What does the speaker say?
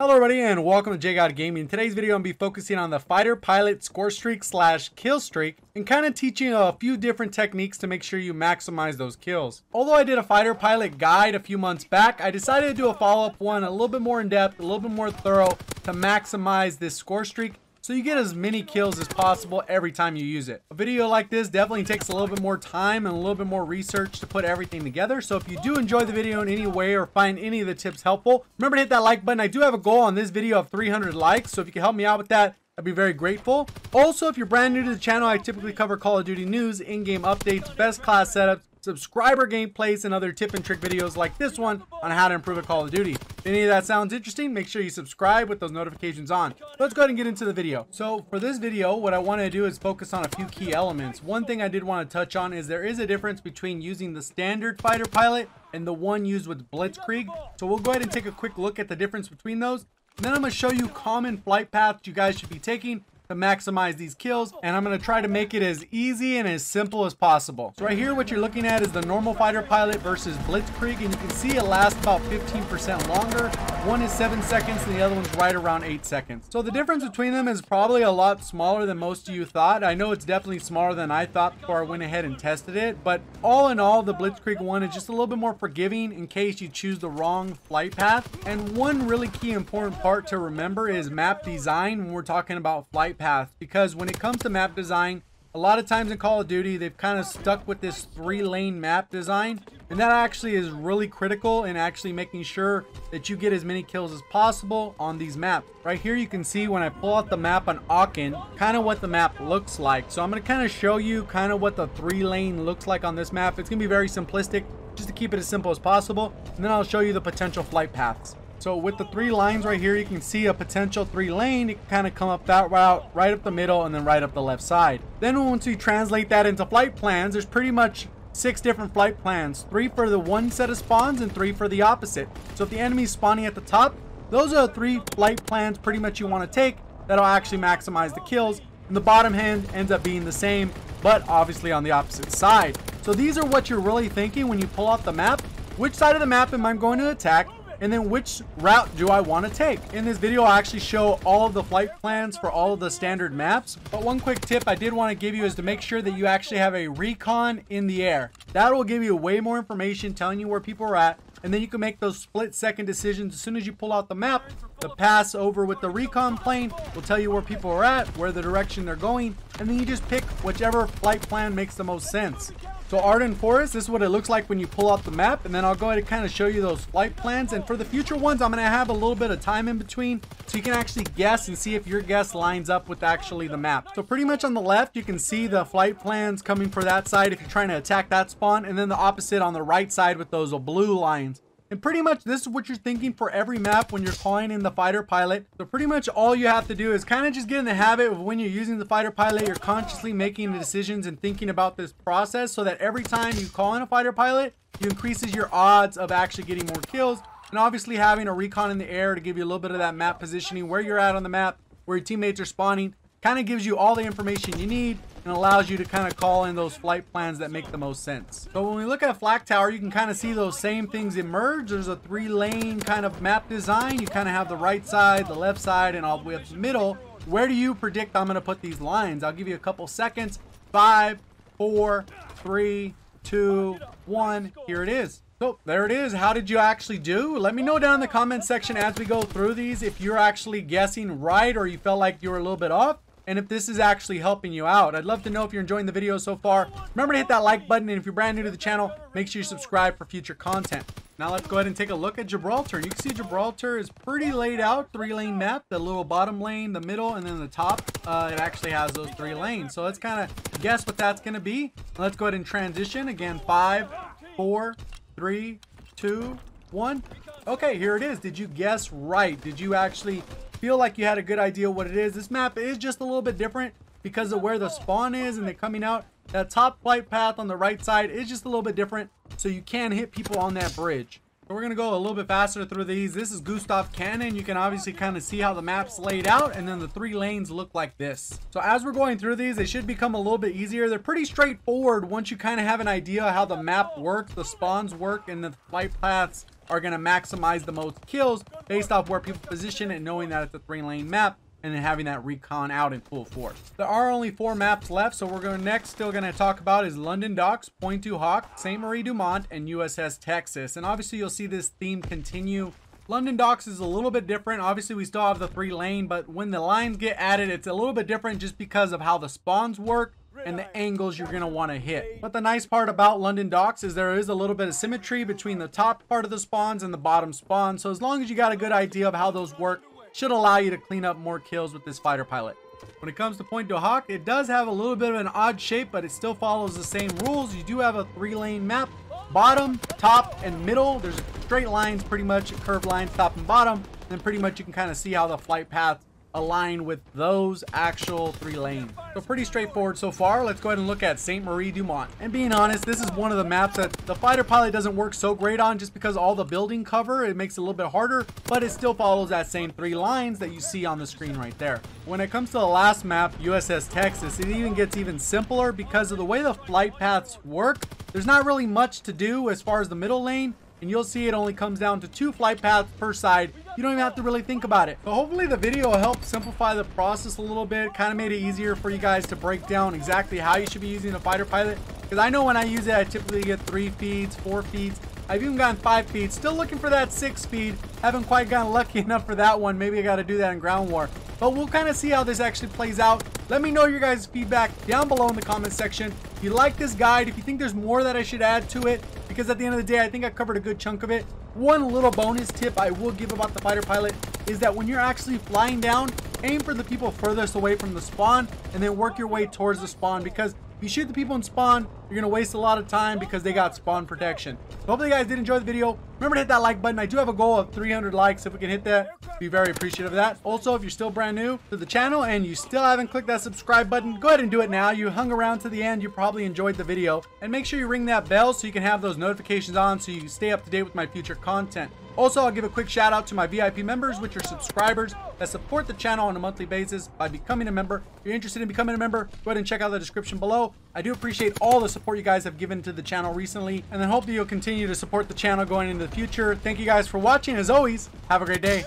Hello everybody and welcome to JGod Gaming. In today's video I'm going to be focusing on the fighter pilot score streak / kill streak and kind of teaching a few different techniques to make sure you maximize those kills. Although I did a fighter pilot guide a few months back, I decided to do a follow-up one a little bit more in depth, a little bit more thorough to maximize this score streak so you get as many kills as possible every time you use it. A video like this definitely takes a little bit more time and a little bit more research to put everything together. So if you do enjoy the video in any way or find any of the tips helpful, remember to hit that like button. I do have a goal on this video of 300 likes, so if you can help me out with that, I'd be very grateful. Also, if you're brand new to the channel, I typically cover Call of Duty news, in-game updates, best class setups, subscriber gameplays, and other tip and trick videos like this one on how to improve a Call of Duty. If any of that sounds interesting, make sure you subscribe with those notifications on. Let's go ahead and get into the video. So for this video, what I want to do is focus on a few key elements. One thing I did want to touch on is there is a difference between using the standard fighter pilot and the one used with Blitzkrieg. So we'll go ahead and take a quick look at the difference between those. And then I'm going to show you common flight paths you guys should be taking to maximize these kills, and I'm going to try to make it as easy and as simple as possible. So right here what you're looking at is the normal fighter pilot versus Blitzkrieg, and you can see it lasts about 15% longer. One is 7 seconds and the other one's right around 8 seconds. So the difference between them is probably a lot smaller than most of you thought. I know it's definitely smaller than I thought before I went ahead and tested it, but all in all the Blitzkrieg one is just a little bit more forgiving in case you choose the wrong flight path. And one really key important part to remember is map design when we're talking about flight path, because when it comes to map design, a lot of times in Call of Duty they've kind of stuck with this 3-lane map design, and that actually is really critical in actually making sure that you get as many kills as possible on these maps. Right here you can see when I pull out the map on Arden kind of what the map looks like. So I'm going to kind of show you kind of what the 3-lane looks like on this map. It's going to be very simplistic just to keep it as simple as possible, and then I'll show you the potential flight paths. So with the 3 lines right here, you can see a potential 3-lane. It can kind of come up that route, right up the middle, and then right up the left side. Then once we translate that into flight plans, there's pretty much 6 different flight plans. 3 for the one set of spawns and 3 for the opposite. So if the enemy's spawning at the top, those are the 3 flight plans pretty much you want to take that'll actually maximize the kills. And the bottom hand ends up being the same, but obviously on the opposite side. So these are what you're really thinking when you pull out the map. Which side of the map am I going to attack? And then which route do I want to take? In this video, I'll actually show all of the flight plans for all of the standard maps. But one quick tip I did want to give you is to make sure that you actually have a recon in the air. That will give you way more information telling you where people are at. And then you can make those split-second decisions as soon as you pull out the map. The pass over with the recon plane will tell you where people are at, where the direction they're going, and then you just pick whichever flight plan makes the most sense. So Arden Forest, this is what it looks like when you pull out the map, and then I'll go ahead and kind of show you those flight plans. And for the future ones, I'm going to have a little bit of time in between so you can actually guess and see if your guess lines up with actually the map. So pretty much on the left, you can see the flight plans coming for that side if you're trying to attack that spawn, and then the opposite on the right side with those blue lines. And pretty much this is what you're thinking for every map when you're calling in the fighter pilot. So pretty much all you have to do is kind of just get in the habit of when you're using the fighter pilot, you're consciously making the decisions and thinking about this process so that every time you call in a fighter pilot, you increases your odds of actually getting more kills. And obviously having a recon in the air to give you a little bit of that map positioning, where you're at on the map, where your teammates are spawning, kind of gives you all the information you need and allows you to kind of call in those flight plans that make the most sense. So when we look at Flak Tower, you can kind of see those same things emerge. There's a 3-lane kind of map design. You kind of have the right side, the left side, and all the way up to the middle. Where do you predict I'm going to put these lines? I'll give you a couple seconds. 5, 4, 3, 2, 1. Here it is. So there it is. How did you actually do? Let me know down in the comment section as we go through these if you're actually guessing right or you felt like you were a little bit off, and if this is actually helping you out. I'd love to know if you're enjoying the video so far. Remember to hit that like button, and if you're brand new to the channel, make sure you subscribe for future content. Now let's go ahead and take a look at Gibraltar. You can see Gibraltar is pretty laid out. 3-lane map, the little bottom lane, the middle, and then the top. It actually has those 3 lanes. So let's kind of guess what that's going to be. Let's go ahead and transition. Again, 5, 4, 3, 2, 1. Okay, here it is. Did you guess right? Did you actually feel like you had a good idea what it is? This map is just a little bit different because of where the spawn is and they're coming out. That top flight path on the right side is just a little bit different, so you can hit people on that bridge. So we're going to go a little bit faster through these. This is Gustav Cannon. You can obviously kind of see how the map's laid out, and then the 3 lanes look like this. So as we're going through these, they should become a little bit easier. They're pretty straightforward once you kind of have an idea how the map works, the spawns work, and the flight paths are going to maximize the most kills based off where people position and knowing that it's a 3-lane map, and then having that recon out in full force. There are only 4 maps left, so we're still going to talk about is London Docks, Pointe du Hoc, St. Marie du Mont, and USS Texas. And obviously you'll see this theme continue. London Docks is a little bit different. Obviously we still have the 3-lane, but when the lines get added, it's a little bit different just because of how the spawns work and the angles you're going to want to hit. But the nice part about London Docks is there is a little bit of symmetry between the top part of the spawns and the bottom spawn. So as long as you got a good idea of how those work, should allow you to clean up more kills with this fighter pilot. When it comes to Pointe du Hoc, it does have a little bit of an odd shape, but it still follows the same rules. You do have a 3-lane map. Bottom, top, and middle. There's straight lines, pretty much curved lines, top and bottom. Then pretty much you can kind of see how the flight paths align with those actual 3 lanes. So pretty straightforward so far. Let's go ahead and look at St. Marie du Mont. And being honest, this is one of the maps that the fighter pilot doesn't work so great on just because all the building cover, it makes it a little bit harder, but it still follows that same 3 lines that you see on the screen right there. When it comes to the last map, USS Texas, it even gets even simpler because of the way the flight paths work. There's not really much to do as far as the middle lane, and you'll see it only comes down to 2 flight paths per side. You don't even have to really think about it. So hopefully the video helped simplify the process a little bit, kind of made it easier for you guys to break down exactly how you should be using a fighter pilot. Because I know when I use it, I typically get 3 feeds, 4 feeds. I've even gotten 5 feeds. Still looking for that 6 feed. Haven't quite gotten lucky enough for that one. Maybe I got to do that in ground war. But we'll kind of see how this actually plays out. Let me know your guys' feedback down below in the comment section. If you like this guide, if you think there's more that I should add to it, because at the end of the day, I think I covered a good chunk of it. One little bonus tip I will give about the fighter pilot is that when you're actually flying down, aim for the people furthest away from the spawn and then work your way towards the spawn, because if you shoot the people in spawn, you're going to waste a lot of time because they got spawn protection. So hopefully you guys did enjoy the video. Remember to hit that like button. I do have a goal of 300 likes. If we can hit that, be very appreciative of that. Also, if you're still brand new to the channel and you still haven't clicked that subscribe button, go ahead and do it now. You hung around to the end, you probably enjoyed the video. And make sure you ring that bell so you can have those notifications on so you stay up to date with my future content. Also, I'll give a quick shout out to my VIP members, which are subscribers that support the channel on a monthly basis by becoming a member. If you're interested in becoming a member, go ahead and check out the description below. I do appreciate all the support you guys have given to the channel recently, and then hope that you'll continue to support the channel going into the future. Thank you guys for watching. As always, have a great day.